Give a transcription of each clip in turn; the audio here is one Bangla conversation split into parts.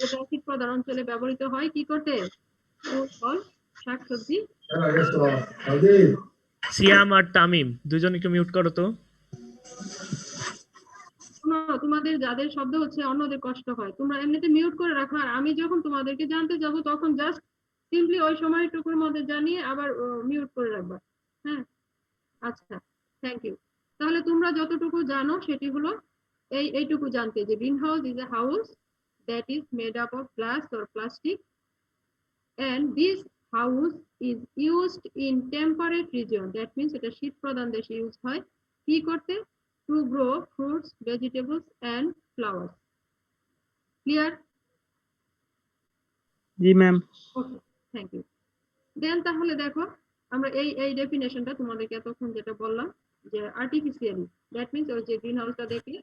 যেটা শীত প্রধান অঞ্চলে ব্যবহৃত হয় কি করতে? ফুল ফল শাকসবজি। সিয়াম আর তামিম দুজন একটু মিউট করো তো। তোমাদের যাদের শব্দ হচ্ছে অন্যদের কষ্ট হয়, তোমরা এমনিতে মিউট করে রাখো, আর আমি যখন তোমাদেরকে জানতে যাব তখন জাস্ট সিম্পলি ওই সময়টুকুর মধ্যে জানিয়ে আবার মিউট করে রাখবা। হ্যাঁ, আচ্ছা, থ্যাংক ইউ। তাহলে তোমরা যতটুকু জানো সেটি হলো এইটুকু জানতে যে green house is a house that is made up of glass or plastic, and this house is used in temperate region. That means এটা শীত প্রধান দেশে ইউজ হয় কি করতে? to grow fruits, vegetables and flowers. Clear? G ma'am. Okay, thank you. Then তাহলে দেখো আমরা এই ডেফিনেশনটা তোমাদেরকে এতক্ষণ যেটা বললাম যে আর্টিফিশিয়ালি, দ্যাট মিন্স ওই যে গ্রিন হাউসটা দেখলে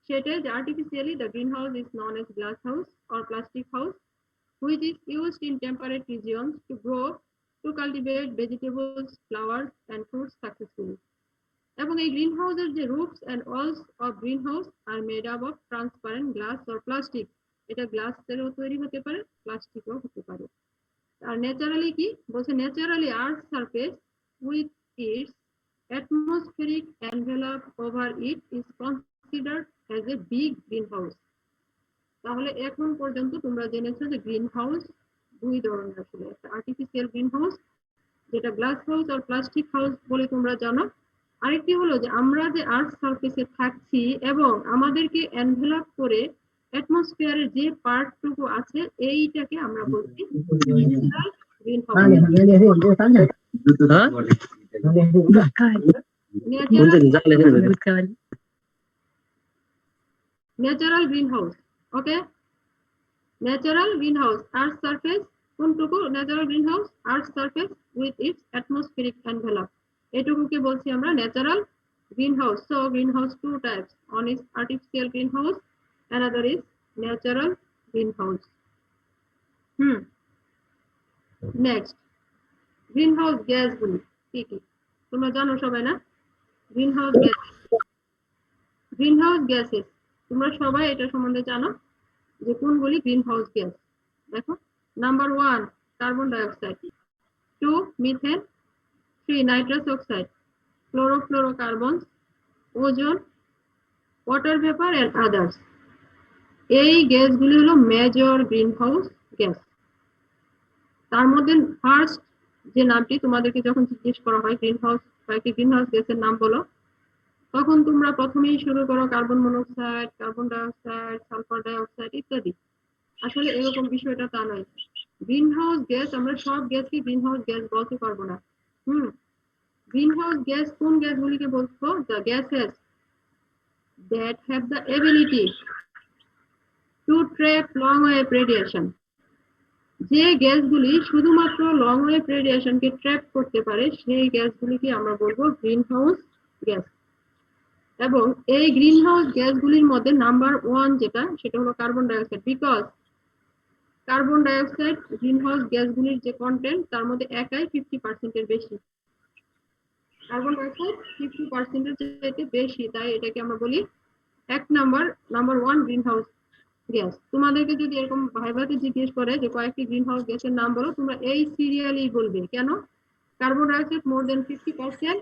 সেটা যে artificially the green house is known as glass house or plastic house which is used in temperate regions to grow, to cultivate vegetables, flowers and fruits successfully. এবং এই গ্রিন হাউসের যে roofs and walls of green house are made up of transparent glass or plastic, এটা গ্লাসেরও তৈরি হতে পারে, প্লাস্টিকও হতে পারে। আর ন্যাচারালি কি বলছে? Naturally earth surface with it's atmospheric envelope over it is considered as a big greenhouse. তাহলে এখন পর্যন্ত তোমরা জেনেছো যে গ্রিন হাউস দুই ধরনের আসলে, একটা আর্টিফিশিয়াল গ্রিন হাউস যেটা গ্লাস হাউস আর প্লাস্টিক হাউস বলে তোমরা জানো, আরেকটি হলো যে আমরা যে আর্থ সারফেসে থাকছি এবং আমাদেরকে এনভেলপ করে অ্যাটমসফিয়ারের যে পার্টটুকু আছে এইটাকে আমরা বলছি greenhouse. Natural greenhouse, okay? Natural greenhouse earth surface কোনটুকু? Natural greenhouse earth surface with its atmospheric envelope, এটুকুকে বলছি আমরা natural greenhouse. So greenhouse two types, one is artificial greenhouse, another is natural greenhouse. Next, greenhouse gas গুলি কি কি তোমরা জানো সবাই না? Greenhouse gas, green house gases তোমরা সবাই এটা সম্বন্ধে জানো যে কোনগুলি গ্রিন হাউস গ্যাস। দেখো, number 1 carbon dioxide, 2 methane, 3 nitrous oxide, chlorofluorocarbons, ozone, water vapour and others. এই গ্যাসগুলি হলো মেজর গ্রিন হাউস গ্যাস। তার মধ্যে ফার্স্ট যে নামটি তোমাদেরকে যখন জিজ্ঞেস করা হয় গ্রিন হাউস কয়েকটি গ্রিন হাউস গ্যাসের নাম বলো, তখন তোমরা প্রথমেই শুরু করো carbon monoxide, carbon dioxide, sulphur dioxide ইত্যাদি। আসলে এরকম বিষয়টা তা নয়। গ্রিন হাউস গ্যাস আমরা সব গ্যাসকে গ্রিন হাউস গ্যাস বলতে পারবো না। গ্রিন হাউস গ্যাস কোন গ্যাসগুলিকে বলছো? The gases that have the ability to trap long wave radiation. যে গ্যাসগুলি শুধুমাত্র লং ওয়েভ রেডিয়েশনকে ট্র্যাপ করতে পারে সেই গ্যাসগুলিকে আমরা বলবো গ্রিন হাউস গ্যাস। এবং এই গ্রিন হাউস গ্যাসগুলির মধ্যে নাম্বার 1 যেটা, সেটা হলো carbon dioxide. Because carbon dioxide greenhouse গ্যাসগুলির যে কন্টেন্ট তার মধ্যে একাই 50% এর বেশি। কার্বন ডাইঅক্সাইড 50% এর চাইতে বেশি, তাই এটাকে আমরা বলি নাম্বার 1 গ্রিন হাউস গ্যাস। তোমাদেরকে যদি এরকম ভাইভাতে জিজ্ঞেস করে যে কয়েকটি গ্রিন হাউস গ্যাসের নাম বলো, তোমরা এই সিরিয়ালি বলবে। কেন? Carbon dioxide more than 50%,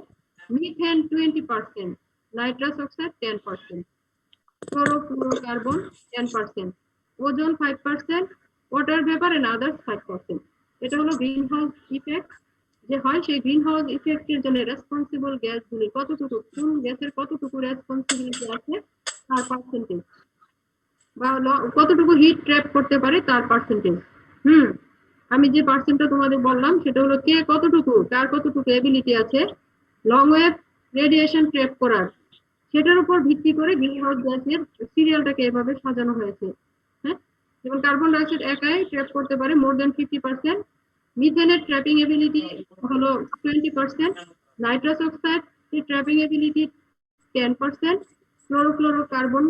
methane 20%, nitrous oxide 10%, chlorofluorocarbon 10%, ozone 5%, water vapour and others 5%। এটা হলো গ্রিন হাউস ইফেক্ট যে হয়, সেই গ্রিন হাউস ইফেক্টের জন্য রেসপন্সিবল গ্যাসগুলি কতটুকু, কোন গ্যাসের কতটুকু রেসপন্সিবিলিটি আছে তার পার্সেন্টেজ, বা কতটুকু হিট ট্র্যাপ করতে পারে তার পার্সেন্টেজ। আমি যে পার্সেন্টটা তোমাদের বললাম সেটা হলো কে কতটুকু, কার কতটুকু এবিলিটি আছে লং ওয়েভ রেডিয়েশন ট্র্যাপ করার, সেটার উপর ভিত্তি করে গ্রিন হাউস গ্যাসের সিরিয়ালটাকে এভাবে সাজানো হয়েছে। হ্যাঁ, যেমন কার্বন ডাইঅক্সাইড একাই ট্র্যাপ করতে পারে মোর দেন 50%, মিথেনের ট্র্যাপিং এবিলিটি হলো 20%, নাইট্রাস অক্সাইড এর trapping ability 10%, chlorofluorocarbon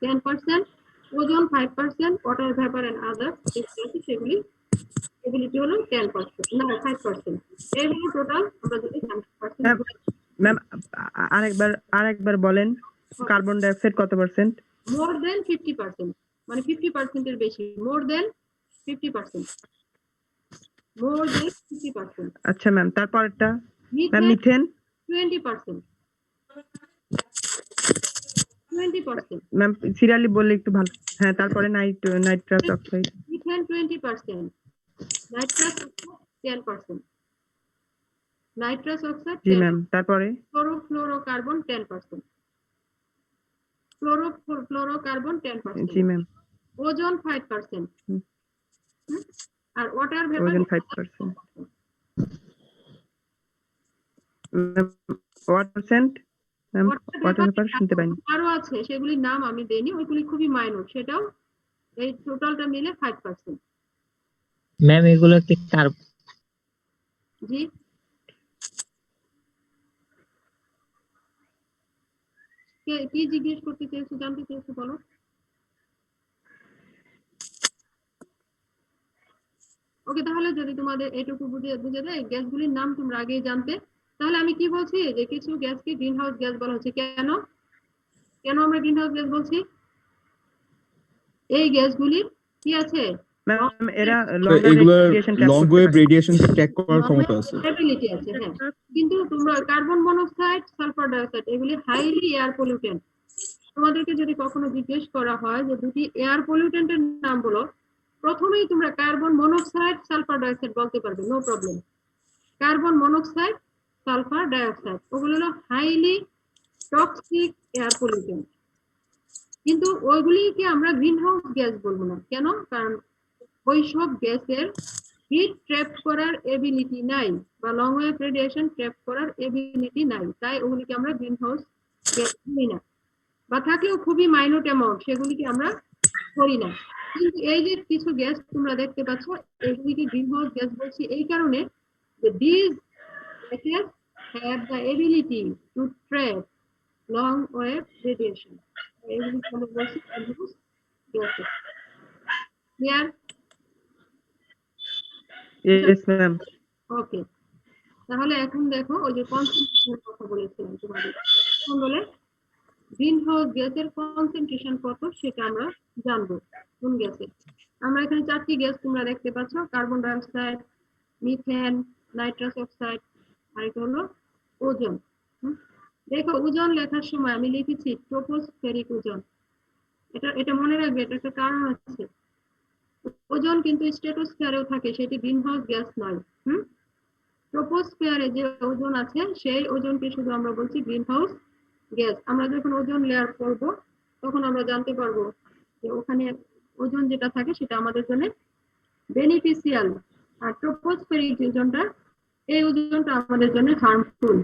10%, ozone 5%, water vapour and other সেগুলি এবিলিটি হলো 10%, না 5%। এই হলো টোটাল আমরা যদি 10%। ম্যাম আরেকবার বলেন, কার্বন ডাইঅক্সাইড কত পার্সেন্ট? মোর দেন 50%, মানে 50% এর বেশি, মোর দেন 50%, মোর দেন 50%। আচ্ছা ম্যাম, তারপরটা ma'am methane methane 20%, 20%, ma'am serially বললে একটু ভালো। হ্যাঁ, তারপরে nitrous oxide methane 20%, nitrous oxide 10%, nitrous oxide জি ম্যাম, তারপরে ক্লোরোফ্লোরোকার্বন 10%, ফ্লোরোকার্বন 10%, জি ম্যাম, ওজন 5%, আর ওয়াটার ভেপার ওজন 5%। ওয়াট%? ম্যাম ওয়াটার ভেপার শুনতে পাইনি। আরো আছে, সেগুলির নাম আমি দেইনি, ওইগুলি খুবই মাইনর, সেটাও এই টোটালটা মিলে 5%। ম্যাম এগুলো কি জি, কি জিজ্ঞেস করতে চেয়েছো, জানতে চেয়েছো, বলো। ওকে, তাহলে যদি তোমাদের এটুকু বুঝে দেয় গ্যাসগুলির নাম তোমরা আগেই জানতে, তাহলে আমি কি বলছি যে কিছু গ্যাসকে গ্রিন হাউস গ্যাস বলা হচ্ছে। কেন কেন আমরা গ্রিন হাউস গ্যাস বলছি? এই গ্যাসগুলি কি আছে, ম্যাম এরা এগুলোর লং ওয়েভ রেডিয়েশন ট্র্যাক করার ক্ষমতা আছে। স্টেবিলিটি আছে, হ্যাঁ। কিন্তু তোমরা কার্বন মনোক্সাইড, সালফার ডাইঅক্সাইড এগুলি হাইলি এয়ার পলিউটেন্ট। তোমাদেরকে যদি কখনো জিজ্ঞেস করা হয় যে দুটি এয়ার পলিউটেন্টের নাম বলো, প্রথমেই তোমরা কার্বন মনোক্সাইড, সালফার ডাইঅক্সাইড বলতে পারবে, no problem. Carbon monoxide, sulphur dioxide ওগুলো হলো হাইলি টক্সিক এয়ার পলিউটেন্ট। কিন্তু ওইগুলিকে আমরা গ্রিন হাউস গ্যাস বলবো না। কেন? কারণ ওইসব গ্যাসের হিট ট্র্যাপ করার এবিলিটি নাই, বা লং ওয়েভ রেডিয়েশন ট্র্যাপ করার এবিলিটি নাই, তাই ওগুলিকে আমরা গ্রিন হাউস গ্যাস বলি না, বা থাকলেও খুবই মাইনর অ্যামাউন্ট, সেগুলিকে আমরা করি না। কিন্তু এই যে কিছু গ্যাস তোমরা দেখতে পাচ্ছ, এগুলিকে গ্রিন হাউস গ্যাস বলছি এই কারণে যে these gases have the ability to trap long wave radiation. এগুলিকে আমরা বলছি green house gases. Clear? Yes ma'am. Okay, তাহলে এখন দেখো ওই যে কনসেন্ট্রেশনের কথা বলেছিলাম তোমাদের, এখন বলে গ্রিন হাউস গ্যাসের কনসেন্ট্রেশন কত সেটা আমরা জানবো। কোন গ্যাসের? আমরা এখানে 4টি গ্যাস তোমরা দেখতে পাচ্ছ, carbon dioxide, methane, nitrous oxide, আর এটা হলো ওজন। দেখো ওজন লেখার সময় আমি লিখেছি ট্রোপোস্ফেরিক ওজন। এটা মনে রাখবে, এটা একটা কারণ আছে। ওজন কিন্তু স্ট্র্যাটোস্ফিয়ারেও থাকে, সেটি গ্রিন হাউস গ্যাস নয়। ট্রোপোস্ফিয়ারে যে ওজন আছে সেই ওজনকে শুধু আমরা বলছি গ্রিন হাউস গ্যাস। আমরা যখন ওজন লেয়ার করব তখন আমরা জানতে পারবো যে ওখানে ওজন যেটা থাকে সেটা আমাদের জন্য বেনিফিশিয়াল, আর ট্রোপোস্ফেরিক ওজনটা, এই ওজনটা আমাদের জন্য হার্মফুল।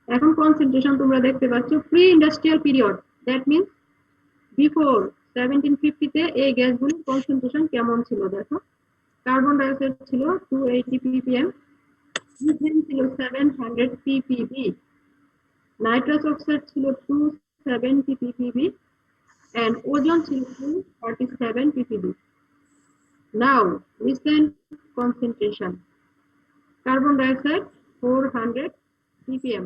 এখন কনসেন্ট্রেশন তোমরা দেখতে পাচ্ছ pre industrial period, that means before 1750 তে এই গ্যাসগুলির কনসেন্ট্রেশন কেমন ছিল দেখো। কার্বন ডাইঅক্সাইড ছিল 280 ppm, মিথেন ছিল 700 ppb, নাইট্রাস অক্সাইড ছিল 270 ppb, and ozone ছিল 247 ppb. Now recent concentration: carbon dioxide 400 ppm.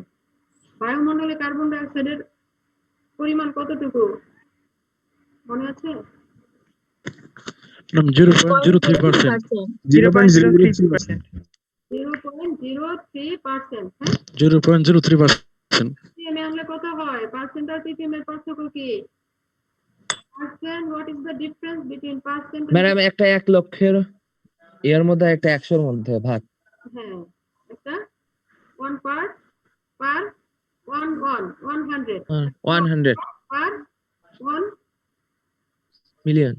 বায়ুমণ্ডলে কার্বন ডাইঅক্সাইডের পরিমাণ কতটুকু মনে আছে? 0.03%। 0.03%। 0.03%, হ্যাঁ। 0.03%। ppm এ আনলে কত হয়? পার্সেন্ট আর ppm এর পার্থক্য কি? Percent, what is the difference between percent and madam একটা 1 লক্ষের এর মধ্যে একটা 100-র মধ্যে ভাগ। হ্যাঁ, একটা 1 per 100 100 per 1 মিলিয়ন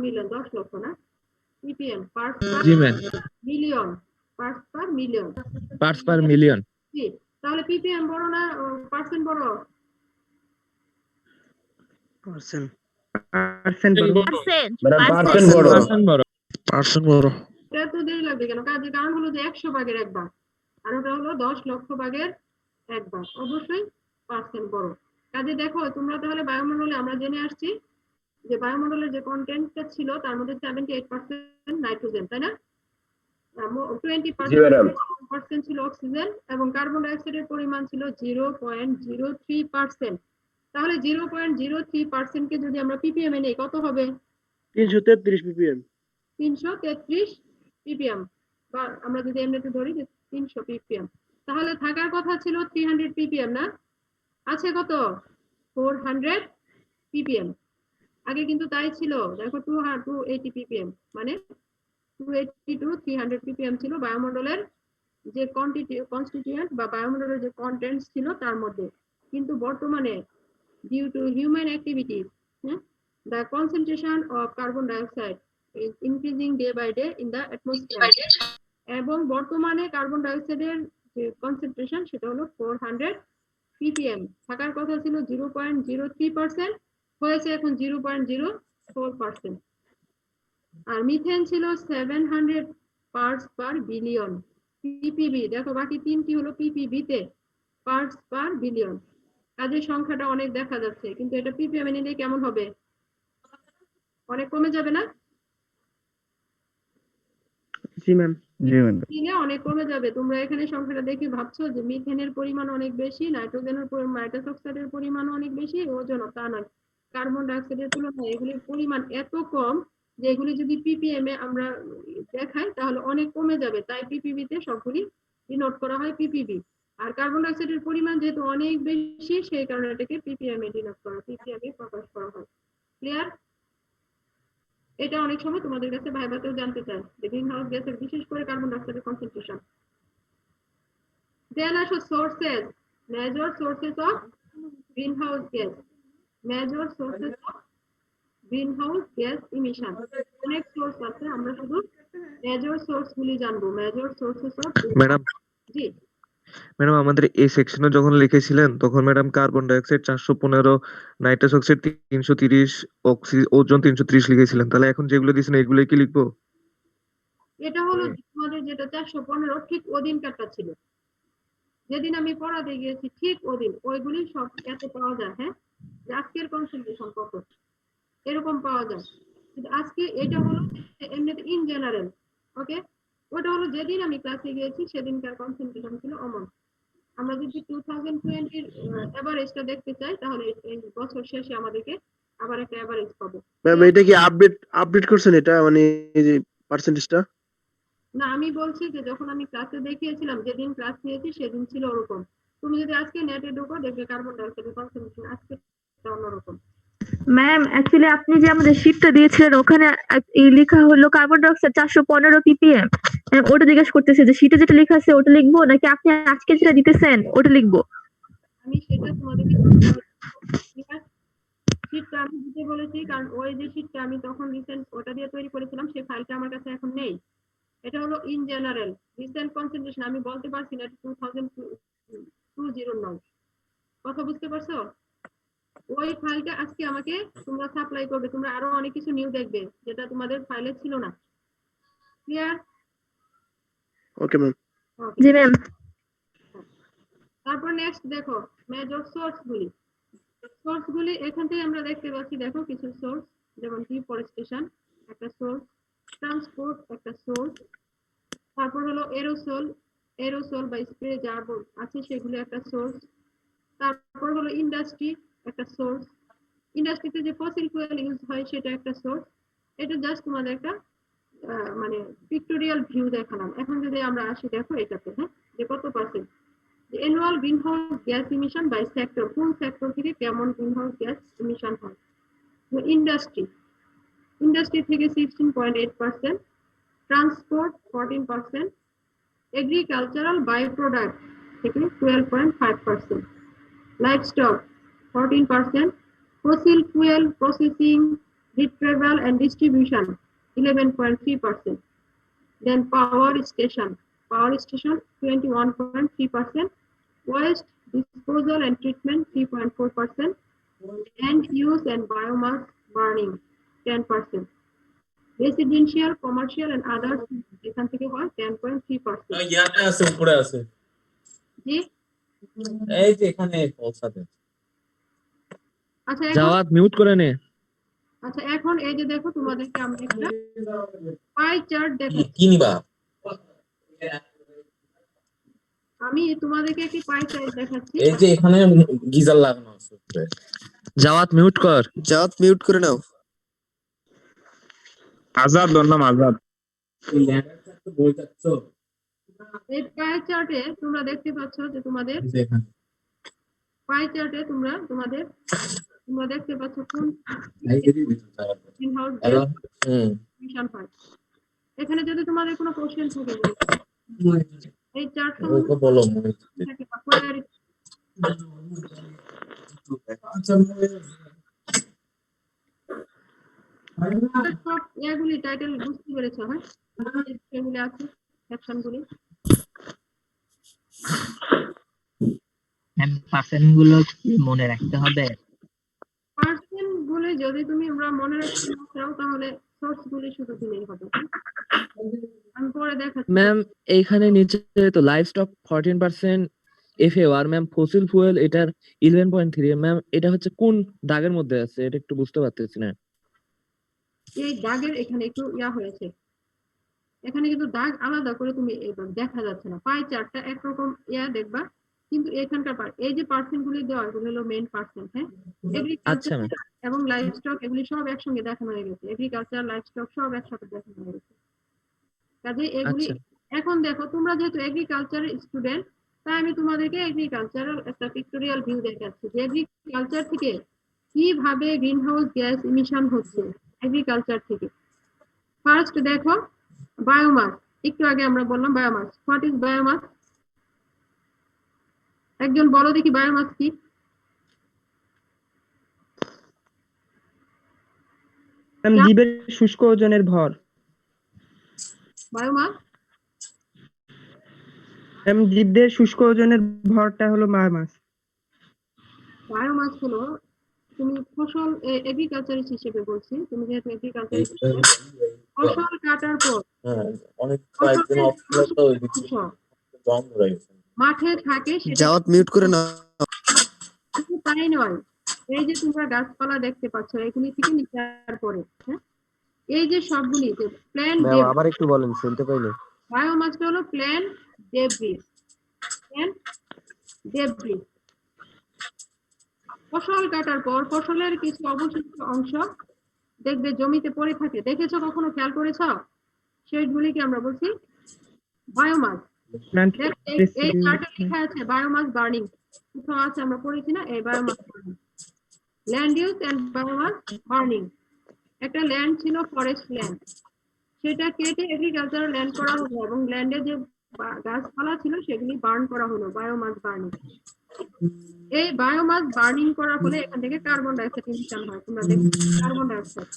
million, 10 লক্ষ না? ppm parts per জি ma'am, million, parts per million। Parts per million. জি, তাহলে ppm বড় না পার্সেন্ট বড়? পার্সেন্ট বড়। পার্সেন্ট বড়। এটা তো দেরি লাগবে কেন? কারণ হলো যে 100 ভাগের 1 ভাগ, আর ওটা হলো 10 লক্ষ ভাগের 1 ভাগ, অবশ্যই পার্সেন্ট বড়। কাজে দেখো তোমরা তাহলে বায়ুমণ্ডলে আমরা জেনে আসছি যে বায়ুমণ্ডলের যে কন্টেন্টটা ছিল তার মধ্যে 78% নাইট্রোজেন, তাই না? 20% ছিল অক্সিজেন, এবং কার্বন ডাইঅক্সাইডের পরিমাণ ছিল 0.03%। তাহলে 0.03% কে যদি আমরা ppm এ নেই কত হবে? 333 ppm 333 ppm, বা আমরা যদি এমনিতে ধরি যে 300 ppm, তাহলে থাকার কথা ছিল 300 ppm না, আছে কত? 400 ppm। আগে কিন্তু তাই ছিল, দেখো 280 ppm, মানে 280 to 300 ppm ছিল বায়ুমণ্ডলের যে কনস্টিটিউয়েন্ট বা বায়ুমণ্ডলের যে কন্টেন্টস ছিল তার মধ্যে। কিন্তু বর্তমানে due to human activities, the concentration of carbon dioxide is increasing day by day in the atmosphere, এবং বর্তমানে কার্বন ডাইঅক্সাইডের যে কনসেন্ট্রেশন সেটা হলো 400 ppm, থাকার কথা ছিল 0.03%, হয়েছে এখন 0.04%। আর মিথেন ছিল 700 পার্টস পার বিলিয়ন ppb, দেখো বাকি তিনটি হলো ppb তে, পার্টস পার বিলিয়ন। কাজের সংখ্যাটা অনেক দেখা যাচ্ছে, কিন্তু এটা ppm এ নিলে কেমন হবে? অনেক কমে যাবে না? জি ম্যাম। নিলে অনেক কমে যাবে। তোমরা এখানে সংখ্যাটা দেখে ভাবছো যে মিথেনের পরিমাণ অনেক বেশি, নাইট্রোজেনের নাইট্রাস অক্সাইডের পরিমাণ অনেক বেশি, ওজনও তা নয়। কার্বন ডাইঅক্সাইডের তুলনায় এগুলির পরিমাণ এত কম যে এগুলি যদি ppm এ আমরা দেখাই তাহলে অনেক কমে যাবে, তাই ppb তে সবগুলি ডিনোট করা হয় ppb। আর কার্বন ডাইঅক্সাইডের পরিমাণ যেহেতু অনেক বেশি সেই কারণে এটাকে ppm এ ডিনোট করা, ppm এ প্রকাশ করা হয়। ক্লিয়ার? এটা অনেক সময় তোমাদের কাছে ভাইভাতেও জানতে চায় যে গ্রিন হাউস গ্যাসের বিশেষ করে কার্বন ডাইঅক্সাইডের কনসেন্ট্রেশন। দেন আসো sources, major sources of green house gas, major sources of green house gas emission. অনেক সোর্স আছে, আমরা শুধু মেজর সোর্স গুলি জানবো, major sources of. Madam G madam আমাদের এই সেকশনে যখন লিখেছিলেন তখন madam carbon dioxide 415, nitrous oxide 330, ওজন 330 লিখেছিলেন, তাহলে এখন যেগুলো দিয়েছেন এগুলো কি লিখবো? এটা হলো আমাদের যেটা 415 ঠিক ওদিনকারটা ছিল, যেদিন আমি পড়াতে গিয়েছি ঠিক ওদিন ওইগুলি সব এত পাওয়া যায়। হ্যাঁ, আজকের কনসেন্ট্রেশন কত এরকম পাওয়া যায়, কিন্তু আজকে এটা হলো এমনিতে ইন জেনারেল। ওকে, ওটা হলো যেদিন আমি ক্লাসে গিয়েছি সেদিনকার কনসেন্ট্রেশন ছিল অমন। আমরা যদি 2020 এর এভারেজটা দেখতে চাই তাহলে এই বছর শেষে আমাদেরকে আবার একটা এভারেজ পাবো। ম্যাম এটা কি আপডেট করছেন এটা, মানে এই যে পার্সেন্টেজটা? না, আমি বলছি যে যখন আমি ক্লাসে দেখিয়েছিলাম যেদিন ক্লাস নিয়েছি সেদিন ছিল ওরকম। তুমি যদি আজকে নেটে ঢোকো দেখবে কার্বন ডাইঅক্সাইডের কনসেন্ট্রেশন আজকে অন্যরকম। ম্যাম অ্যাকচুয়ালি আপনি যে আমাদের শীটটা দিয়েছিলেন ওখানে লেখা হলো কার্বন ডাইঅক্সাইড 415 ppm, ওটা জিজ্ঞেস করতেছে যে শীটে যেটা লেখা আছে ওটা লিখবো নাকি আপনি আজকে যেটা দিতেছেন ওটা লিখবো? আমি সেটা তোমাদেরকে শীটটা আমি দিতে বলেছি, কারণ ওই যে শীটটা আমি তখন রিসেন্ট ওটা দিয়ে তৈরি করেছিলাম সেই ফাইলটা আমার কাছে এখন নেই। এটা হলো ইন জেনারেল রিসেন্ট কনসেন্ট্রেশন, আমি বলতে পারছি না 2020 নয়। কথা বুঝতে পারছো? ওই ফাইলটা আজকে আমাকে তোমরা সাপ্লাই করবে, তোমরা আরো অনেক কিছু নিউ দেখবে যেটা তোমাদের ফাইলে ছিল না। ক্লিয়ার? Okay ma'am. জি ম্যাম। তারপর নেক্সট দেখো মেজর সোর্স গুলি এখান থেকে আমরা দেখতে পাচ্ছি। দেখো কিছু সোর্স যেমন ডিফরেস্টেশন একটা সোর্স, ট্রান্সপোর্ট একটা সোর্স, তারপর হলো এরোসল বা স্প্রে যা আছে সেগুলো একটা সোর্স, তারপর হলো ইন্ডাস্ট্রি একটা সোর্স, ইন্ডাস্ট্রিতে যে ফসিল ফুয়েল ইউজ হয় সেটা একটা সোর্স। এটা জাস্ট তোমাদের একটা মানে পিক্টোরিয়াল ভিউ দেখালাম। এখন যদি আমরা আসি দেখো এটাতে, হ্যাঁ, যে কত percent annual greenhouse gas emission by sector, কোন সেক্টর থেকে কেমন গ্রিনহাউস গ্যাস ইমিশন হয়। ইন্ডাস্ট্রি থেকে 16.8%, ট্রান্সপোর্ট 14%, এগ্রিকালচারাল বাই প্রোডাক্ট থেকে 12.5%, livestock 14%, fossil fuel processing, retrieval and distribution 11.3%, then power station 21.3%, waste disposal and treatment 3.4%, land use and biomass burning 10%, residential, commercial and others এখান থেকে হয় 10.3%। ইয়াতে আছে উপরে আছে, জি এই যে এখানে পৌঁছাতে। আচ্ছা জাওয়াত মিউট করে নে। আচ্ছা এখন এই যে দেখো তোমাদেরকে আমরা একটা পাই চার্ট দেখাচ্ছি। কি নিবা? আমি তোমাদেরকে একটি পাই চার্ট দেখাচ্ছি। এই যে এখানে গিজার লাগানো আছে উপরে। জাওয়াত মিউট কর। জাওয়াত মিউট করে নাও। আজাদ ওর নাম আজাদ। বই চাচ্ছ এই পাই চার্টে তোমরা দেখতে পাচ্ছ যে তোমাদের এখানে পাই চার্টে তোমরা দেখতে পাচ্ছ কোন green house hello gas emission হয়। এখানে যদি তোমাদের কোনো কোশ্চেন থাকে এই চার্ট ওকে বলো সব এগুলি টাইটেল বুঝতে পেরেছো? হ্যাঁ, এগুলি আছে সেকশনগুলি। পার্সেন্ট গুলো কি মনে রাখতে হবে? পার্সেন্ট গুলি যদি তুমি আমরা মনে রাখতে না চাও তাহলে সোর্স গুলি শুধু দিলেই হবে। আমি পরে দেখাচ্ছি। ম্যাম এইখানে নিচে তো লাইভ স্টক 14% এফএও আর ম্যাম ফসিল ফুয়েল এটার 11.3 ম্যাম এটা হচ্ছে কোন দাগের মধ্যে আছে এটা একটু বুঝতে পারতেছি না। এই দাগের এখানে একটু হয়েছে, এখানে কিন্তু দাগ আলাদা করে তুমি দেখা যাচ্ছে না। পাই চার্টটা একরকম দেখবা, কিন্তু এখানকার এই যে পার্সেন্ট গুলি দেওয়া এগুলো হলো মেইন পার্সেন্ট। হ্যাঁ, আচ্ছা এগ্রিকালচার এবং লাইভ স্টক এগুলি সব একসঙ্গে দেখানো হয়ে গেছে। এগ্রিকালচার লাইভ স্টক সব একসাথে দেখানো হয়ে গেছে। কাজে এগুলি এখন দেখো তোমরা যেহেতু এগ্রিকালচার স্টুডেন্ট, তাই আমি তোমাদেরকে এগ্রিকালচারাল একটা পিক্টোরিয়াল ভিউ দেখাচ্ছি যে এগ্রিকালচার থেকে কিভাবে গ্রিন হাউস গ্যাস ইমিশন হচ্ছে এগ্রিকালচার থেকে। ফার্স্ট দেখো বায়োমাস, একটু আগে আমরা বললাম বায়োমাস। What is biomass? একজন বলো দেখি বায়োমাস কি? জীবের শুষ্ক ওজনের ভর। বায়োমাস জীবদের শুষ্ক ওজনের ভরটা হলো বায়োমাস। বায়োমাস হলো, তুমি ফসল এগ্রিকালচারিস্ট হিসেবে বলছি, তুমি যেহেতু এগ্রিকালচার ফসল কাটার পর অনেক কয়েকদিন অফ ছিল তো ওই জং ধরে গেছে। মাঠে থাকে সেটা জাওয়াত মিউট করে নাও। শুধু তাই নয়, এই যে তোমরা গাছপালা দেখতে পাচ্ছ এগুলি থেকে নিচার পরে, হ্যাঁ, এই যে সবগুলি যে প্ল্যান্ট আবার একটু বলেন শুনতে পাইনি। বায়োমাসটা হলো প্ল্যান্ট ডেব্রিস। ফসল কাটার পর ফসলের কিছু অবশিষ্ট অংশ দেখবে জমিতে পড়ে থাকে, দেখেছো কখনো, খেয়াল করেছো? সেগুলিকে আমরা বলছি বায়োমাস। এই চার্টে লেখা আছে বায়োমাস বার্নিং, কোথাও আছে আমরা পড়েছি না এই biomass burning. Land use and biomass burning. একটা ল্যান্ড ছিল ফরেস্ট ল্যান্ড, সেটা কেটে এগ্রিকালচার ল্যান্ড করা হলো এবং ল্যান্ডে যে গাছপালা ছিল সেগুলি বার্ন করা হলো, বায়োমাস বার্নিং। এই বায়োমাস বার্নিং করার ফলে এখান থেকে কার্বন ডাইঅক্সাইড ইমিশন হয়। তোমরা দেখো কার্বন ডাইঅক্সাইড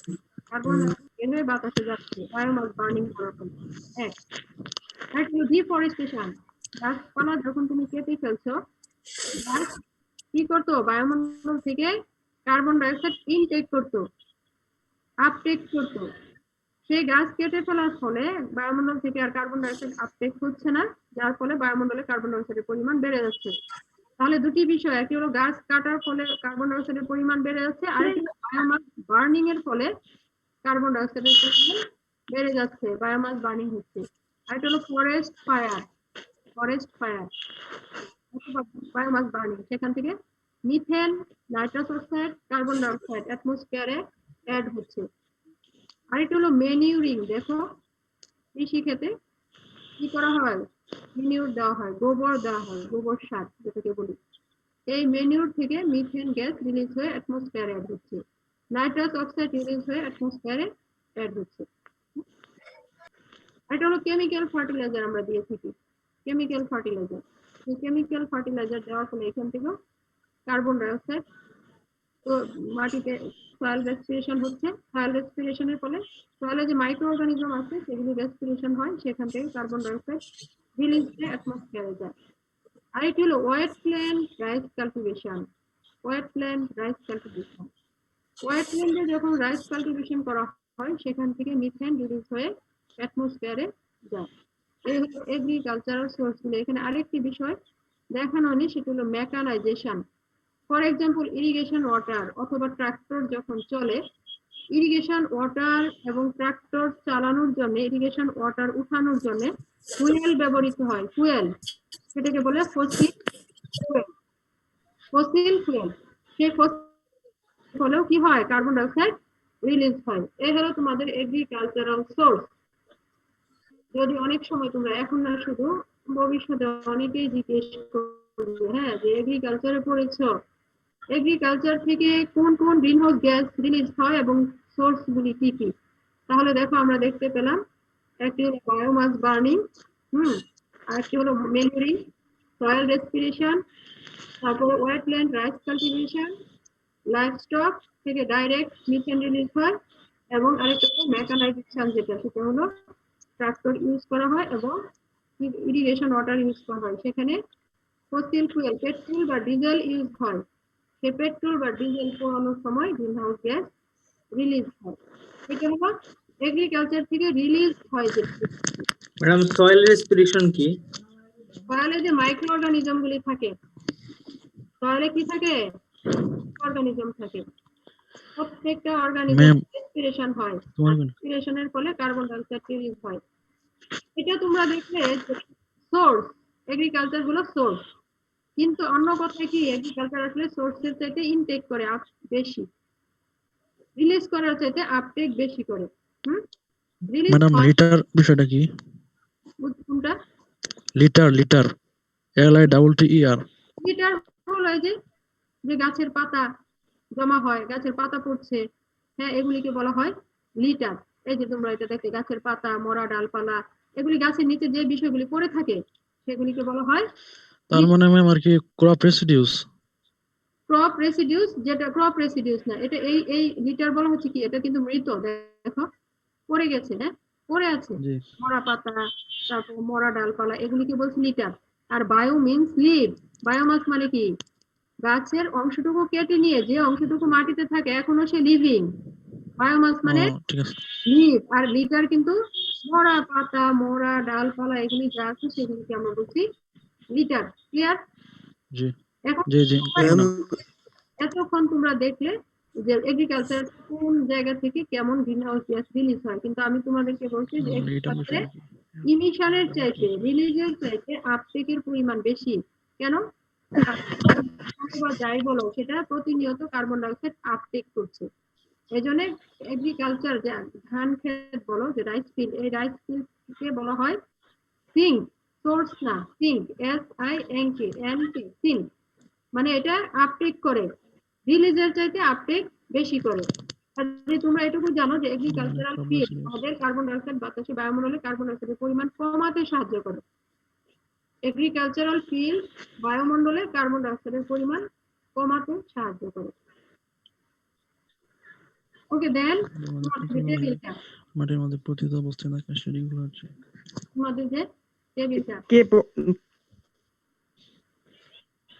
বাতাসে যাচ্ছে বায়োমাস বার্নিং করার ফলে। এক ডিফরেস্টেশন, গাছপালা যখন তুমি কেটে ফেলছো, গাছ কি করতো? বায়ুমণ্ডল থেকে কার্বন ডাইঅক্সাইড ইনটেক করতো, আপটেক করতো। সেই গাছ কেটে ফেলার ফলে বায়ুমণ্ডল থেকে আর কার্বন ডাইঅক্সাইড আপটেক হচ্ছে না, যার ফলে বায়ুমণ্ডলে কার্বন ডাইঅক্সাইডের পরিমাণ বেড়ে যাচ্ছে। তাহলে দুটি বিষয়, একটি হলো গাছ কাটার ফলে কার্বন ডাইঅক্সাইডের পরিমাণ বেড়ে যাচ্ছে, আর একটি বায়োমাস বার্নিং এর ফলে কার্বন ডাইঅক্সাইডের পরিমাণ বেড়ে যাচ্ছে, বায়োমাস বার্নিং হচ্ছে। আর এটা হলো ফরেস্ট ফায়ার অথবা বায়োমাস বার্নিং। সেখান থেকে methane, nitrous oxide, carbon dioxide অ্যাটমসফিয়ারে অ্যাড হচ্ছে। আর এটা হলো ম্যানিউরিং। দেখো কৃষি ক্ষেতে কি করা হয়? ম্যানিউর দেওয়া হয়, গোবর দেওয়া হয়, গোবর সার যেটাকে বলি। এই ম্যানিউর থেকে মিথেন গ্যাস রিলিজ হয়ে অ্যাটমসফিয়ারে অ্যাড হচ্ছে, নাইট্রাস অক্সাইড রিলিজ হয়ে অ্যাটমসফিয়ারে অ্যাড হচ্ছে। এটা হলো কেমিক্যাল ফার্টিলাইজার আমরা দিয়ে থাকি, কেমিক্যাল ফার্টিলাইজার। এই কেমিক্যাল ফার্টিলাইজার দেওয়ার ফলে এখান থেকে কার্বন ডাইঅক্সাইড তো মাটিতে সয়েল রেসপিরেশন হচ্ছে, সয়েল রেসপিরেশনের ফলে সয়েলে যে মাইক্রো অর্গানিজম আছে সেগুলি রেসপিরেশন হয়, সেখান থেকে কার্বন ডাইঅক্সাইড রিলিজ হয়ে অ্যাটমসফিয়ারে যায়। আর এটি হলো ওয়েটল্যান্ড রাইস কাল্টিভেশন। ওয়েটল্যান্ডে যখন রাইস কাল্টিভেশন করা হয় সেখান থেকে মিথেন রিলিজ হয়ে অ্যাটমসফিয়ারে যায়। এই হলো এগ্রিকালচারাল সোর্সগুলো। এখানে আরেকটি বিষয় দেখানো হয়নি, সেটা হলো mechanisation. For example irrigation water অথবা ট্রাক্টর যখন চলে, ইরিগেশন ওয়াটার এবং ট্রাক্টর চালানোর জন্য, ইরিগেশন ওয়াটার উঠানোর জন্য ফুয়েল ব্যবহৃত হয়। ফুয়েল সেটাকে বলে ফসিল ফুয়েল। সেই ফলেও কি হয়, কার্বন ডাইঅক্সাইড রিলিজ হয়। এই হলো তোমাদের এগ্রিকালচারাল সোর্স। যদি অনেক সময় তোমরা এখন না, শুধু ভবিষ্যতে অনেকেই জিজ্ঞেস করবে, হ্যাঁ, যে এগ্রিকালচারে পড়েছো, এগ্রিকালচার থেকে কোন কোন গ্রিনহাউস গ্যাস রিলিজ হয় এবং সোর্স গুলি কি কি। তাহলে দেখো আমরা দেখতে পেলাম একটি হলো বায়োমাস বার্নিং, আর একটি হলো মেমোরি, সয়েল রেসপিরেশন, তারপরে ওয়েটল্যান্ড রাইস কাল্টিভেশন, লাইভস্টক থেকে ডাইরেক্ট মিথেন রিলিজ হয়, এবং আরেকটা হলো মেকানাইজেশন, যেটা সেটা হলো ট্রাক্টর ইউজ করা হয় এবং ইরিগেশন ওয়াটার ইউজ করা হয়। সেখানে ফসিল ফুয়েল, পেট্রোল বা ডিজেল ইউজ হয়। সে পেট্রোল বা ডিজেল পোড়ানোর সময় গ্রিনহাউস গ্যাস রিলিজ হয়। এটা হলো এগ্রিকালচার থেকে রিলিজ হয়। যে ম্যাডাম সয়েল রেসপিরেশন কি? সয়েলে যে মাইক্রো অর্গানিজম গুলি থাকে, সয়েলে কি থাকে, অর্গানিজম থাকে, প্রত্যেকটা অর্গানিজম রেসপিরেশন হয়, রেসপিরেশনের ফলে কার্বন ডাইঅক্সাইড রিলিজ হয়। এটা তোমরা দেখলে সোর্স, এগ্রিকালচার গুলো সোর্স, কিন্তু অন্য কথায় কি, এগ্রিকালচার আসলে সোর্সের চাইতে ইনটেক করে বেশি, রিলিজ করার চাইতে আপটেক বেশি করে। ম্যাডাম লিটার বিষয়টা কি? কোনটা? লিটার LITTER লিটার হলো এই যে গাছের পাতা জমা হয়, গাছের পাতা পড়ছে, হ্যাঁ, এগুলিকে বলা হয় লিটার। এই যে তোমরা এটা দেখতে, গাছের পাতা, মরা ডালপালা, এগুলি গাছের নিচে যে বিষয়গুলি পড়ে থাকে সেগুলিকে বলা হয়। তার মানে ম্যাম আর কি ক্রপ রেসিডিউস। ক্রপ রেসিডিউস, যেটা ক্রপ রেসিডিউস না, এটা এই লিটার বলা হচ্ছে কি, এটা কিন্তু মৃত, দেখো পড়ে গেছে, হ্যাঁ, পড়ে আছে, মরা পাতা, তারপর মরা ডালপালা, এগুলিকে বলছে লিটার। আর বায়ো মিনস লিভ, বায়োমাস মানে কি, গাছের অংশটুকু কেটে নিয়ে যে অংশটুকু মাটিতে থাকে এখনো সে লিভিং, বায়োমাস মানে লিভ। আর লিটার কিন্তু মরা পাতা, মরা ডালপালা, এগুলি যা আছে সেগুলিকে আমরা বলছি লিটার। ক্লিয়ার? এখন এতক্ষণ তোমরা দেখলে যে এগ্রিকালচার কোন জায়গা থেকে কেমন গ্রিনহাউস গ্যাস রিলিজ হয়, কিন্তু আমি তোমাদেরকে বলছি যে এগ্রিকালচারে ইমিশনের চাইতে, রিলিজের চাইতে আপটেকের পরিমাণ বেশি। কেন? যাই বলো, সেটা প্রতিনিয়ত কার্বন ডাইঅক্সাইড আপটেক করছে। এই জন্য এগ্রিকালচার, যে ধান ক্ষেত বলো, যে রাইস ফিল্ড, এই রাইস ফিল্ডকে বলা হয় সিঙ্ক, সোর্স না, সিঙ্ক, SINK, সিঙ্ক, মানে এটা আপটেক করে, রিলিজের চাইতে আপটেক বেশি করে। আর তোমরা এটুকু জানো যে এগ্রিকালচারাল ফিল্ড আমাদের কার্বন ডাইঅক্সাইড বাতাসে, বায়ুমণ্ডলে কার্বন ডাইঅক্সাইডের পরিমাণ কমাতে সাহায্য করে। এগ্রিকালচারাল ফিল্ড বায়ুমণ্ডলে কার্বন ডাইঅক্সাইডের পরিমাণ কমাতে সাহায্য করে। ওকে, দেন মাটির মধ্যে পতিত অবস্থায় থাকা সেগুলো হচ্ছে তোমাদের যে টেবিলটা,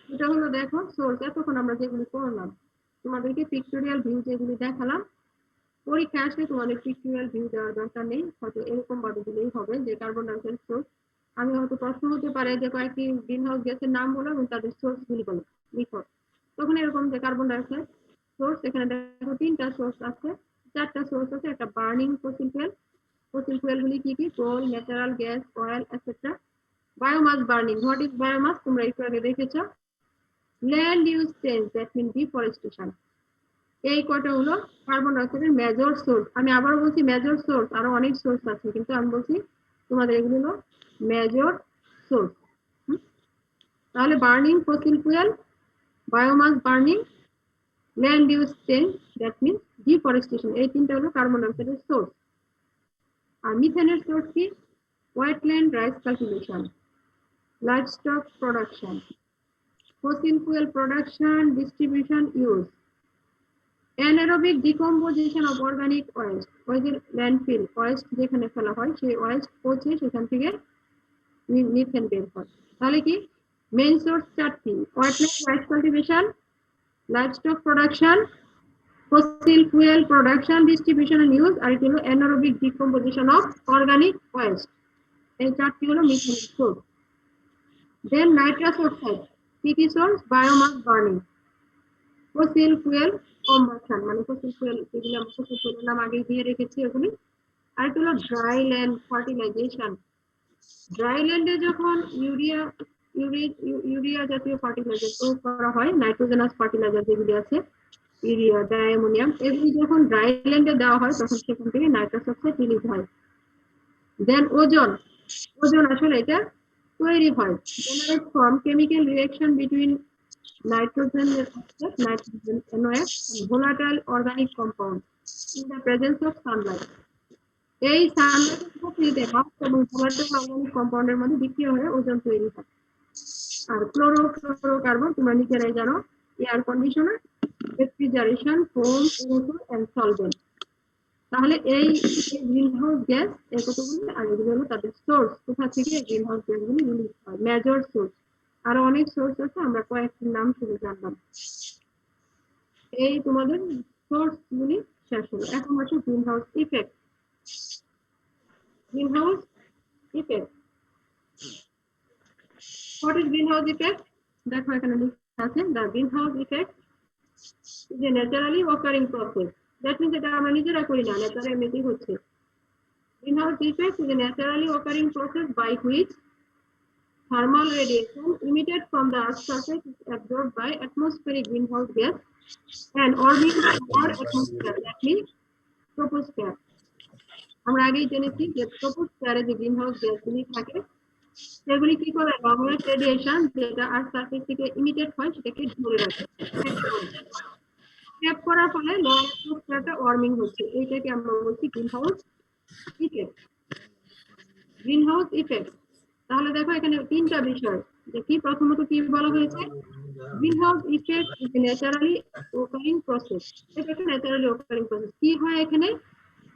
এটা হলো দেখো সোর্স। এতক্ষণ আমরা যেগুলি করলাম, তোমাদেরকে পিক্টোরিয়াল ভিউ যেগুলি দেখালাম, পরীক্ষা আসলে তোমাদের পিক্টোরিয়াল ভিউ দেওয়ার দরকার নেই, হয়তো এরকম ভাবে দিলেই হবে যে কার্বন ডাইঅক্সাইড সোর্স। আমি হয়তো প্রশ্ন হতে পারে যে কয়েকটি গ্রিনহাউস গ্যাসের নাম বলো এবং তাদের সোর্স গুলি বলো, লিখো। তখন এরকম যে কার্বন ডাইঅক্সাইড সোর্স, এখানে দেখো 3টা সোর্স আছে, 4টা সোর্স আছে। একটা burning fossil fuel, fossil fuel গুলি কি কি, coal, natural gas, oil, etcetera. Biomass burning, what is biomass, তোমরা একটু আগে দেখেছো। Land use change, that mean deforestation. এই কটা হলো কার্বন ডাইঅক্সাইডের মেজর সোর্স। আমি আবারও বলছি মেজর সোর্স, আরো অনেক সোর্স আছে, কিন্তু আমি বলছি তোমাদের এগুলো হলো মেজর সোর্স। তাহলে burning fossil fuel, biomass burning, land use change, that mean deforestation, এই 3টা হলো কার্বন ডাইঅক্সাইডের সোর্স। আর মিথেনের সোর্স কি, wetland rice cultivation, livestock production, fossil fuel production, distribution, use, anaerobic decomposition of organic waste, ওই যে ল্যান্ডফিল ওয়েস্ট যেখানে ফেলা হয়, সেই ওয়েস্ট পচে সেখান থেকে মিথেন বের হয়। তাহলে কি মেইন সোর্স 4টি, wetland rice cultivation, livestock production, fossil fuel production, distribution and use, আর এটি হলো anaerobic decomposition of organic waste। এই 4টি হলো মিথেনের সোর্স। দেন নাইট্রাস অক্সাইড, কি source, biomass burning, fossil fuel combustion, মানে ফসিল ফুয়েল যেগুলো আমরা ফসিল ফুয়েলের নাম আগে দিয়ে রেখেছি ওগুলি। আর হলো ড্রাই ল্যান্ড ফার্টিলাইজেশন, ড্রাই ল্যান্ডে যখন ইউরিয়া জাতীয় ফার্টিলাইজার প্রয়োগ করা হয়, নাইট্রোজেনাস ফার্টিলাইজার যেগুলি আছে ইউরিয়া, ডাইঅ্যামোনিয়াম, এগুলি যখন ড্রাই ল্যান্ডে দেওয়া হয় তখন সেখান থেকে নাইট্রাস অক্সাইড রিলিজ হয়। দেন ওজন আসলে এটা তৈরি হয় generate from chemical reaction between nitrogen oxide, nitrogen NOx, and volatile organic compound in the presence of sunlight. এই সানলাইটের উপস্থিতিতে নক্স এবং ভোলাটাইল অর্গানিক কম্পাউন্ডের মধ্যে বিক্রিয়া হয়ে ওজন তৈরি হয়। আর ক্লোরোফ্লোরোকার্বন তোমরা নিজেরাই জানো, air conditioner, refrigeration, foam, aerosol and solvent. তাহলে এই গ্রিনহাউস গ্যাস এর কতগুলো, আর এগুলো হলো তাদের সোর্স, কোথা থেকে গ্রিনহাউস গ্যাসগুলি রিলিজ হয়, মেজর সোর্স। আরো অনেক সোর্স আছে, আমরা কয়েকটির নাম শুধু জানলাম। এই তোমাদের সোর্স গুলি শেষ হলো। এখন হচ্ছে greenhouse effect. Greenhouse effect, what is greenhouse effect? দেখো এখানে লেখা আছে, the greenhouse effect is a naturally occurring process. That means এটা আমরা নিজেরা করি না, ন্যাচারালি এমনিতেই হচ্ছে। Greenhouse effect is a naturally occurring process by which thermal radiation emitted from the Earth's surface is absorbed by atmospheric greenhouse gas and orbiting our atmosphere, that means troposphere. আমরা আগেই জেনেছি যে ট্রোপোস্ফিয়ারে যে গ্রিনহাউস গ্যাসগুলি থাকে সেগুলি কি করে, লং ওয়েভ রেডিয়েশন যেটা আর্থ সারফেস থেকে ইমিটেড হয় সেটাকে ধরে রাখে, ট্র্যাপ করার ফলে লং অ্যাটমসফিয়ারটা ওয়ার্মিং হচ্ছে। এইটাকে আমরা বলছি গ্রিনহাউস ইফেক্ট। গ্রিনহাউস ইফেক্ট, তাহলে দেখো এখানে তিনটা বিষয়, যে কি প্রথমত কি বলা হয়েছে, greenhouse effect is a naturally occurring process. এটা একটা ন্যাচারালি ওকারিং প্রসেস। কি হয় এখানে,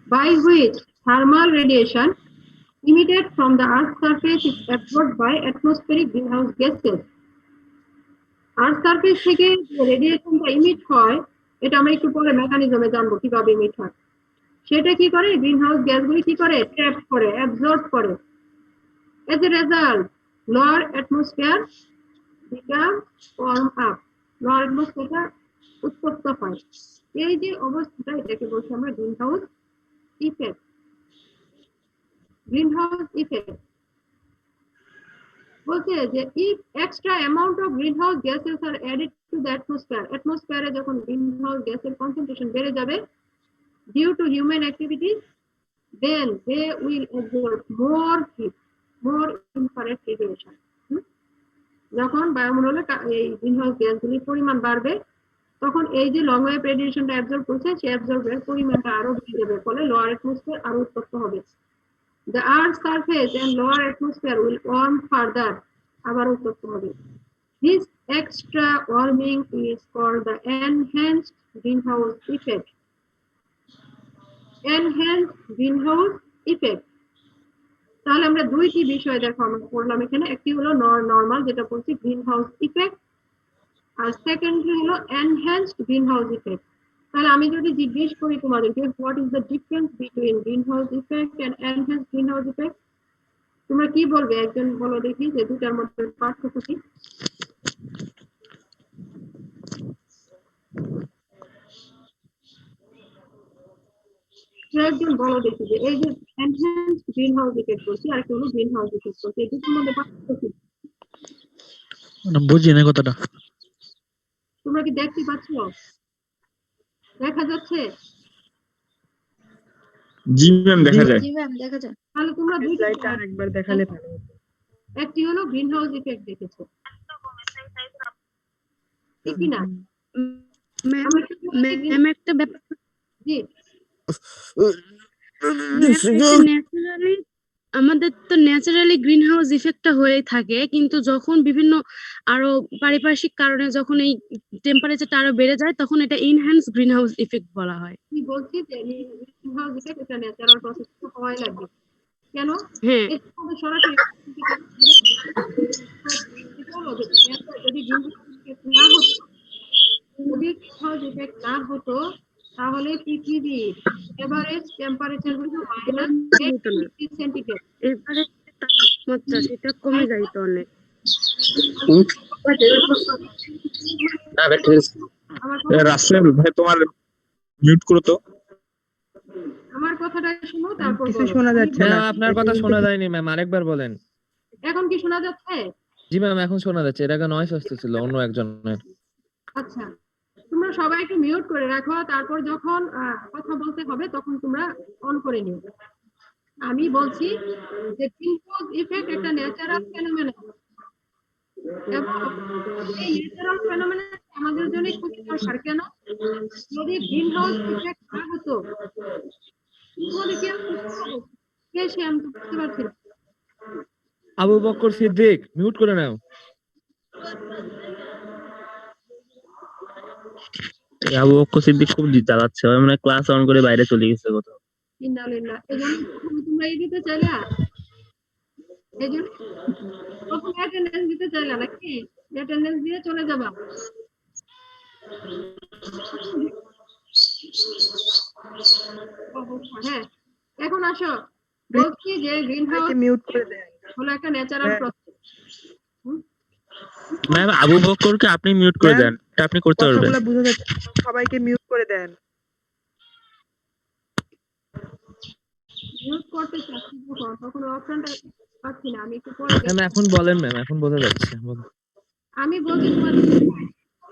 by which thermal radiation emitted from the earth's surface is absorbed by atmospheric greenhouse gases. Earth surface থেকে যে রেডিয়েশনটা ইমিট হয়, এটা আমরা একটু পরে মেকানিজমে জানবো কিভাবে ইমিট হয়। সেটা কি করে, গ্রিনহাউস গ্যাসগুলি কি করে, ট্র্যাপ করে, অ্যাবজর্ব করে। As a result, lower atmosphere becomes warm up. Lower atmosphere উত্তপ্ত হয়। এই যে অবস্থাটা, এটাকে বলছি আমরা গ্রিনহাউস ইফেক্ট। গ্রিনহাউস ইফেক্ট বলছে যে if extra amount of greenhouse gases are added to the atmosphere, atmosphere যখন গ্রিনহাউস গ্যাসের কনসেন্ট্রেশন বেড়ে যাবে due to human activities, then they will absorb more heat, more infrared radiation. যখন বায়ুমণ্ডলে এই গ্রিনহাউস গ্যাসগুলির পরিমাণ বাড়বে, তখন এই যে লং ওয়েভ রেডিয়েশনটা অ্যাবজর্ব করছে, সেই অ্যাবজর্বের পরিমাণটা আরো বেড়ে যাবে, ফলে লোয়ার অ্যাটমসফিয়ার আরো উত্তপ্ত হবে। The Earth's surface and lower atmosphere will warm further, আবার উত্তপ্ত হবে। This extra warming is called the enhanced greenhouse effect. Enhanced greenhouse effect, তাহলে আমরা দুইটি বিষয় দেখো আমরা পড়লাম এখানে, একটি হলো নরমাল যেটা বলছি গ্রিনহাউস ইফেক্ট, আর সেকেন্ডলি হলো এনহ্যান্সড গ্রিনহাউস ইফেক্ট। তাহলে আমি যদি জিজ্ঞেস করি তোমাদেরকে what is the difference between greenhouse effect and enhanced greenhouse effect, তোমরা কি বলবে? একজন বলো দেখি যে দুটার মধ্যে পার্থক্য কি। একজন বলো দেখি যে এই যে এনহ্যান্সড গ্রিনহাউস ইফেক্ট বলছি আর একটা হলো গ্রিনহাউস ইফেক্ট বলছি, এই দুটোর মধ্যে পার্থক্য কি? বুঝি না কথাটা। তোমরা কি দেখতে পাচ্ছ? দেখা যাচ্ছে? জি ম্যাম, দেখা যায়। জি ম্যাম, দেখা যায়। তাহলে তোমরা দুইটা স্লাইডটা আরেকবার দেখালে ভালো হতো। একটি হলো গ্রিনহাউস ইফেক্ট দেখেছো, ঠিক কি না? ম্যাম একটা ব্যাপার, জি ন্যাচারালি আমাদের তো ন্যাচারালি গ্রিন হাউস ইফেক্টটা হয়েই থাকে, কিন্তু যখন বিভিন্ন আরো পারিপার্শ্বিক কারণে যখন এই টেম্পারেচারটা আরো বেড়ে যায়, তখন এটা ইনহ্যান্স গ্রিন হাউস ইফেক্ট বলা হয়। কি বলছি যে গ্রিনহাউস ইফেক্ট এটা ন্যাচারাল প্রসেস হওয়াই লাগবে। কেন? হ্যাঁ, এর সঙ্গে সরাসরি যদি গ্রিনহাউস ইফেক্ট না হতো, তাহলে পৃথিবীর এভারেজ টেম্পারেচার হলো -80 সেন্টিগ্রেড। এবারে তাপমাত্রা সেটা কমে যাইতো অনেক। রাসেল ভাই তোমার মিউট করো তো। আমার কথাটা শুনো, তারপর কিছু বলো। শোনা যাচ্ছে না। ম্যাম আপনার কথা শোনা যায়নি ম্যাম, আরেকবার বলেন। এখন কি শোনা যাচ্ছে? জি ম্যাম এখন শোনা যাচ্ছে, এর আগে নয়েজ আসতেছিল অন্য একজনের। আচ্ছা, তোমরা সবাই একটু মিউট করে রাখো, তারপর যখন কথা বলতে হবে তখন তোমরা অন করে নিও। আমি বলছি যে গ্রিনহাউস ইফেক্ট একটা ন্যাচারাল ফেনোমেনন, এবং এই ন্যাচারাল ফেনোমেনন আমাদের জন্য খুবই দরকার। কেন? যদি গ্রিনহাউস ইফেক্ট না হতো তাহলে কি হতো? কে সে আমি তো বুঝতে পারছি না। আবু বকর সিদ্দিক মিউট করে নাও। আবু বকর সিদ্দিক খুব জ্বালাচ্ছে, মানে ক্লাস অন করে বাইরে চলে গেছে কোথাও। ইন্নালিল্লাহ, এজন্য তোমরা এই দিতে চাইলা, এজন্য প্রথমে অ্যাটেন্ডেন্স দিতে চাইলা নাকি? অ্যাটেন্ডেন্স দিয়ে চলে যাবা। হ্যাঁ, এখন আসো, বলছি যে গ্রিনহাউস মিউট করে দেন। হলো একটা ন্যাচারাল প্রসেস। ম্যাম আবু বকরকে আপনি মিউট করে দেন, এটা আপনি করতে পারবেন। কথাগুলো বোঝা যাচ্ছে, সবাইকে মিউট করে দেন। মিউট করতে চাচ্ছি তখন অপশনটা পাচ্ছি না, আমি একটু পরে ম্যাম এখন বলেন ম্যাম, এখন বোঝা যাচ্ছে বলুন। আমি বলছি তোমাদের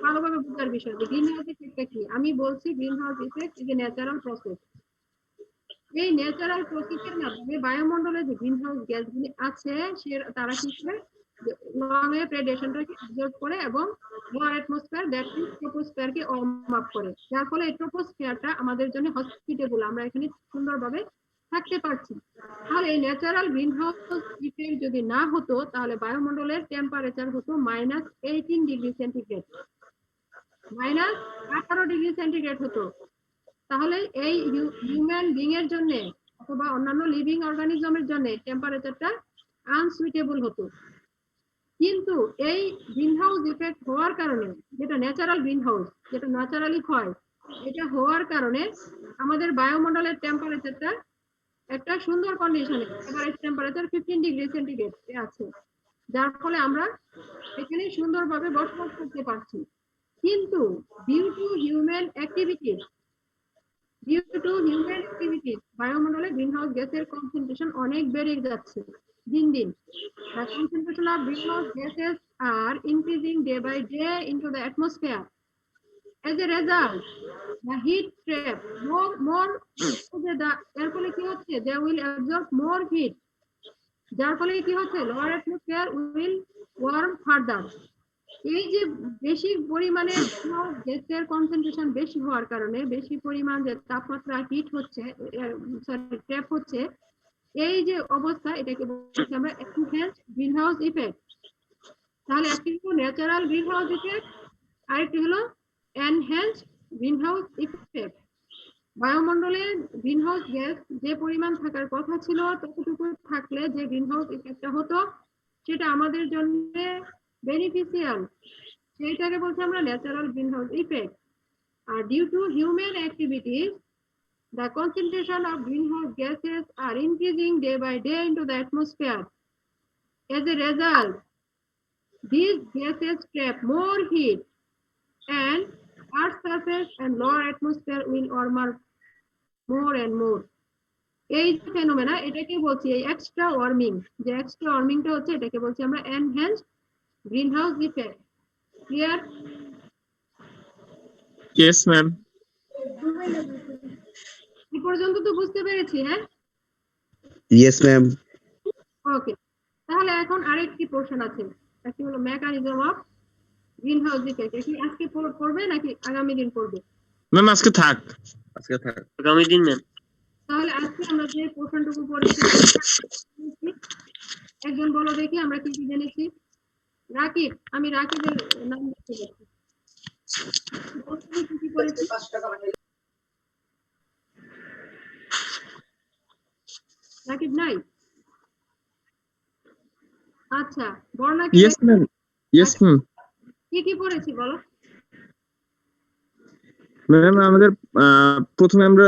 ভালোভাবে বোঝার বিষয় যে গ্রিনহাউস ইফেক্টটা কি। আমি বলছি greenhouse effect is a natural process. এই ন্যাচারাল প্রসেসের মাধ্যমে বায়ুমণ্ডলে যে গ্রিনহাউস গ্যাসগুলি আছে তারা কি করে লং ওয়েভ রেডিয়েশনটাকে অ্যাবজর্ব করে এবং লোয়ার অ্যাটমসফিয়ার দ্যাট ইজ ট্রোপোস্ফিয়ারকে ওয়ার্ম আপ করে, যার ফলে এই ট্রোপোস্ফিয়ারটা আমাদের জন্য হসপিটেবল, আমরা এখানে সুন্দরভাবে থাকতে পারছি। আর এই ন্যাচারাল গ্রিনহাউস ইফেক্ট যদি না হতো তাহলে বায়ুমণ্ডলের টেম্পারেচার হতো -18 ডিগ্রি সেন্টিগ্রেড, -18 ডিগ্রি সেন্টিগ্রেড হতো। তাহলে এই হিউম্যান বিং এর জন্য অথবা অন্যান্য লিভিং অর্গানিজমের জন্য টেম্পারেচারটা আনসুইটেবল হতো। কিন্তু এই গ্রিনহাউস ইফেক্ট হওয়ার কারণে, যেটা ন্যাচারাল গ্রিনহাউস, যেটা ন্যাচারালি হয়, এটা হওয়ার কারণে আমাদের বায়ুমণ্ডলের টেম্পারেচারটা একটা সুন্দর কন্ডিশনে, এভারেজ টেম্পারেচার 15 ডিগ্রি সেন্টিগ্রেড আছে, যার ফলে আমরা এখানে সুন্দরভাবে বসবাস করতে পারছি। কিন্তু ডিউ টু হিউম্যান অ্যাক্টিভিটিস বায়ুমণ্ডলে গ্রিনহাউস গ্যাসের কনসেন্ট্রেশন অনেক বেড়ে যাচ্ছে দিন দিন। The concentration of greenhouse gases are increasing day by day into the atmosphere. As a result, the heat trap more এর ফলে কি হচ্ছে? They will absorb more heat. যার ফলে কি হচ্ছে? Lower atmosphere will warm further. এই যে বেশি পরিমাণে গ্যাসের কনসেন্ট্রেশন বেশি হওয়ার কারণে, বেশি পরিমাণ যে তাপমাত্রা হিট হচ্ছে, ট্র্যাপ হচ্ছে, এই যে অবস্থা, এটাকে বলছি আমরা এনহ্যান্সড গ্রিনহাউস ইফেক্ট। তাহলে একটি হলো ন্যাচারাল গ্রিনহাউস ইফেক্ট, আরেকটি হলো এনহ্যান্সড গ্রিনহাউস ইফেক্ট। বায়ুমণ্ডলে গ্রিনহাউস গ্যাস যে পরিমাণ থাকার কথা ছিল ততটুকু থাকলে যে গ্রিনহাউস ইফেক্টটা হতো সেটা আমাদের জন্য বেনিফিশিয়াল, সেইটাকে বলছি আমরা ন্যাচারাল গ্রিনহাউস ইফেক্ট। আর due to human activities the concentration of greenhouse gases are increasing day by day into the atmosphere. As a result, these gases trap more heat and Earth's surface and lower atmosphere will warm up more and more. এই ফেনোমেনা, এটাকে বলছি এই এক্সট্রা ওয়ার্মিং, যে এক্সট্রা ওয়ার্মিংটা হচ্ছে এটাকে বলছি আমরা enhanced greenhouse effect. Clear? Yes ma'am. এই পর্যন্ত তো বুঝতে পেরেছি? হ্যাঁ, ইয়েস ম্যাম। ওকে, তাহলে এখন আরেকটি পোর্শন আছে, একটি হলো মেকানিজম অফ গ্রিনহাউস ইফেক্ট। কি আজকে পড়বে নাকি আগামী দিন পড়বে? ম্যাম আজকে থাক, আগামী দিন ম্যাম। তাহলে আজকে আমরা যে পোর্শনটুকু পড়েছি, একজন বলো দেখি আমরা কি কি জেনেছি। রাকিব, আমি রাকিবের নাম লিখে দিচ্ছি। কি কি পড়েছি? রাকিব নাই? আচ্ছা, বর্ণা কি? Yes ma'am. Yes ma'am. কি কি পড়েছি বলো? ম্যাম আমাদের প্রথমে আমরা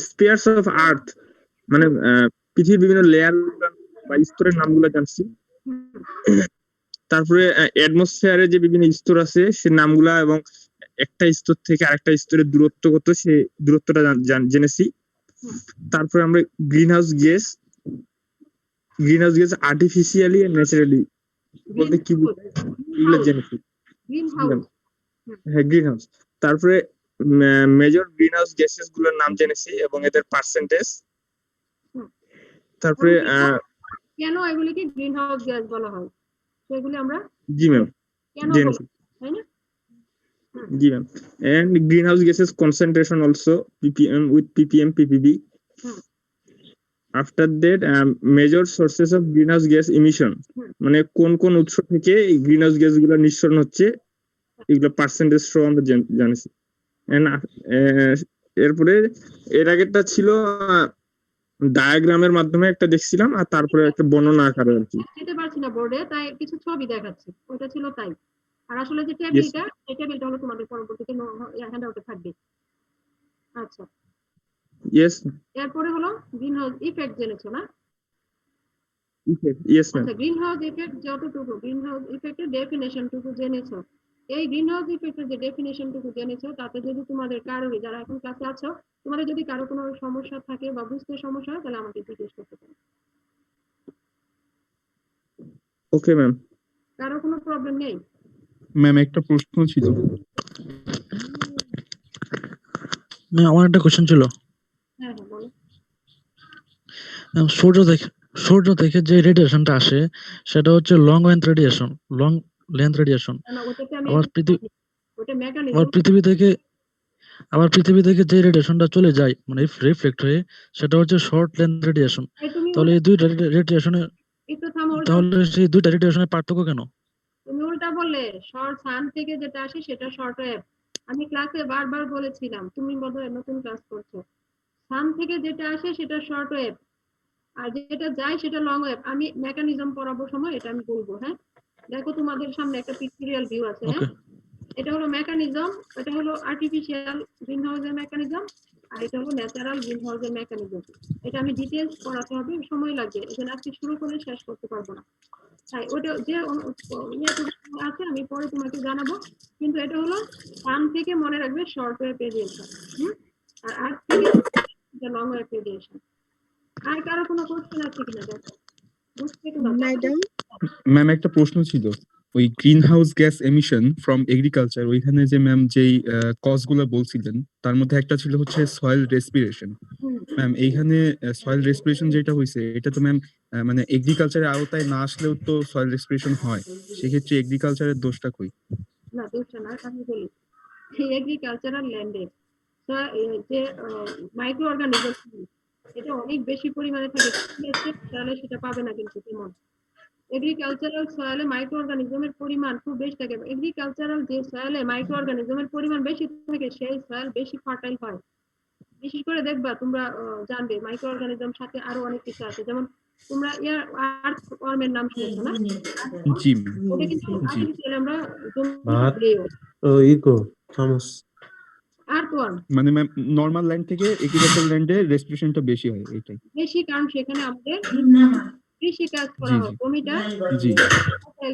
স্পিয়ারস অফ আর্থ, মানে পৃথিবীর বিভিন্ন লেয়ার বা স্তরের নামগুলো জানছি। তারপরে অ্যাটমসফিয়ারে যে বিভিন্ন স্তর আছে সে নামগুলা এবং একটা স্তর থেকে আরেকটা স্তরের দূরত্ব কত সে দূরত্বটা জেনেছি। তারপরে আমরা greenhouse gas artificially and naturally বলতে কি বোঝায় এগুলো জেনেছি। গ্রিনহাউস হ্যাঁ গ্রিন হাউস, তারপরে মেজর গ্রিন হাউস গ্যাসেস গুলোর নাম জেনেছি এবং এদের পার্সেন্টেজ, হুম। তারপরে কেন এগুলিকে গ্রিন হাউস গ্যাস বলা হয় সেগুলি আমরা জি ম্যাম কেন জেনেছি, বলি, তাই না? জি ma'am, and greenhouse gases concentration also ppm with ppm ppb. হুম। After that major sources of greenhouse gas emission, মানে কোন কোন উৎস থেকে এই গ্রিনহাউস গ্যাস গুলো নিঃসরণ হচ্ছে এগুলো পার্সেন্টেজ সহ আমরা জানিছি। And এরপরে এর আগেরটা ছিল ডায়াগ্রামের মাধ্যমে একটা দেখছিলাম, আর তারপরে একটা বর্ণনা আকারে আর কি। দিতে পারছি না বোর্ডে, তাই কিছু ছবি দেখাচ্ছি, ওটা ছিল তাই। আর আসলে যে টেবিলটা, এই টেবিলটা হলো তোমাদের পরবর্তীতে হ্যান্ডআউটে থাকবে। আচ্ছা, ইয়েস এরপরে হলো গ্রিনহাউস ইফেক্ট জেনেছো না? Yes ma'am. আচ্ছা, গ্রিনহাউস ইফেক্ট যতটুকু, গ্রিনহাউস ইফেক্টের ডেফিনেশনটুকু জেনেছো। এই গ্রিনহাউস ইফেক্টের যে ডেফিনেশনটুকু জেনেছো, তাতে যদি তোমাদের কারোরই, যারা এখন ক্লাসে আছো, তোমাদের যদি কারো কোনো সমস্যা থাকে বা বুঝতে সমস্যা হয়, তাহলে আমাকে জিজ্ঞেস করতে পারো। Okay ma'am. কারো কোনো প্রবলেম নেই? ম্যাম একটা প্রশ্ন ছিল। আমার একটা কোশ্চেন ছিল। হ্যাঁ হ্যাঁ বলো। সূর্য থেকে যে রেডিয়েশনটা আসে সেটা হচ্ছে লং লেন্থ রেডিয়েশন। না, ওটাতে আমি আবার ওটা মেকানিজম। আবার পৃথিবী থেকে যে রেডিয়েশনটা চলে যায় মানে রিফ্লেক্ট হয়ে, সেটা হচ্ছে শর্ট লেন্থ রেডিয়েশন। তাহলে এই দুইটা রেডিয়েশনের একটু থামো, তাহলে সেই দুইটা রেডিয়েশনের পার্থক্য কেন? তুমি উল্টা বললে। শর্ট সান থেকে যেটা আসে সেটা শর্ট ওয়েভ। আমি ক্লাসে বারবার বলেছিলাম, তুমি বোধহয় নতুন ক্লাস করছো। সান থেকে যেটা আসে সেটা শর্ট ওয়েভ, আর যেটা যায় সেটা লং ওয়েভ। আমি মেকানিজম পড়াবার সময় এটা আমি বলবো। হ্যাঁ, দেখো তোমাদের সামনে একটা পিকচারিয়াল ভিউ আছে। হ্যাঁ, এটা হলো মেকানিজম, এটা হলো আর্টিফিশিয়াল গ্রিনহাউসের মেকানিজম, আর এটা হলো ন্যাচারাল গ্রিনহাউসের মেকানিজম। এটা আমি ডিটেইলস পড়াতে হবে, সময় লাগবে, এখানে আজকে শুরু করলে শেষ করতে পারবো না। তাই ওটা যে আছে আমি পরে তোমাকে জানাবো, কিন্তু এটা হলো সান থেকে মনে রাখবে শর্ট ওয়েভ রেডিয়েশন, আর আর্থ থেকে লং ওয়েভ রেডিয়েশন। আর কারো কোনো কোশ্চেন আছে কিনা দেখো, বুঝতে তো ম্যাডাম ম্যাম একটা প্রশ্ন ছিল, ওই green house gas emission from agriculture, ওইখানে যে ম্যাম যেই কজগুলো বলছিলেন তার মধ্যে একটা ছিল হচ্ছে সয়েল রেসপিরেশন। ম্যাম এইখানে সয়েল রেসপিরেশন যেটা হয়েছে এটা তো ম্যাম মানে এগ্রিকালচারের আওতায় না আসলেও তো সয়েল রেসপিরেশন হয়, সেক্ষেত্রে এগ্রিকালচারের দোষটা কই? না, দোষটা না, আমি বলি এগ্রিকালচারাল ল্যান্ডে যে মাইক্রো অর্গানিজম এটা অনেক বেশি পরিমাণে থাকে, তাহলে সেটা পাবে না। কিন্তু তেমন এগ্রিকালচারাল সয়েলে মাইক্রো অর্গানিজমের পরিমাণ খুব বেশি থাকে। এগ্রিকালচারাল যে সয়েলে মাইক্রো অর্গানিজমের পরিমাণ বেশি থাকে সেই সয়েল বেশি ফার্টাইল হয়। বিশেষ করে দেখবা তোমরা জানবে মাইক্রো অর্গানিজম সাথে আরো অনেক কিছু আছে, যেমন তোমরা আর্থ ওয়ার্মের নাম শুনেছো না? জি ওটা কিন্তু আর্টিফিশিয়াল আমরা আর্থ ওয়ার্ম মানে ম্যাম নরমাল ল্যান্ড থেকে এগ্রিকালচারাল ল্যান্ডে রেসপিরেশনটা বেশি হয় এটাই বেশি, কারণ সেখানে আমাদের কৃষি কাজ করা হয়, জমিটা জি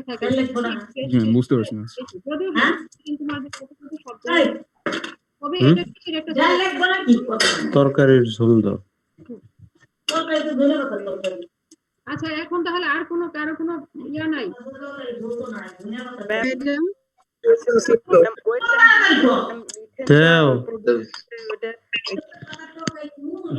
থাকে। বুঝতে পারছি না। যদিও কিন্তু তোমাদের কতটুকু শব্দ, তবে এটা কৃষির একটা তরকারির ঝোল দাও। আচ্ছা, এখন তাহলে আর কোনো কারো কোনো ইয়া নাই? ম্যাডাম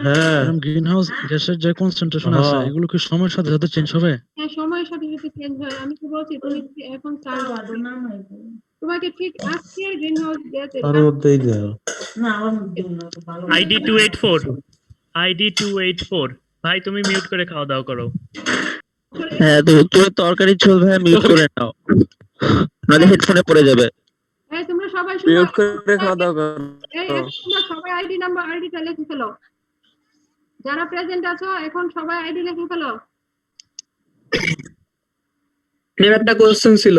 হ্যাঁ, গ্রিন হাউস গ্যাসের যে কনসেন্ট্রেশন আছে এগুলো কি সময়ের সাথে সাথে চেঞ্জ হবে? হ্যাঁ, সময়ের সাথে সাথে চেঞ্জ হয়। আমি তো বলছি তুমি এখন তোমাকে ঠিক আজকে গ্রিন হাউস গ্যাস তার মধ্যেই দাও। আইডি 284 ভাই তুমি মিউট করে খাওয়া দাওয়া করো। হ্যাঁ তুমি তরকারি ঝোল ভাই মিউট করে নাও, নাহলে হেডফোনে পড়ে যাবে। এই তোমরা সবাই মিউট করে খাওয়া দাওয়া করো। এই তোমরা সবাই আইডিটা লিখে ফেলো। যারা প্রেজেন্ট আছো এখন সবাই আইডি লিখে ফেলো। একটা কোশ্চেন ছিল।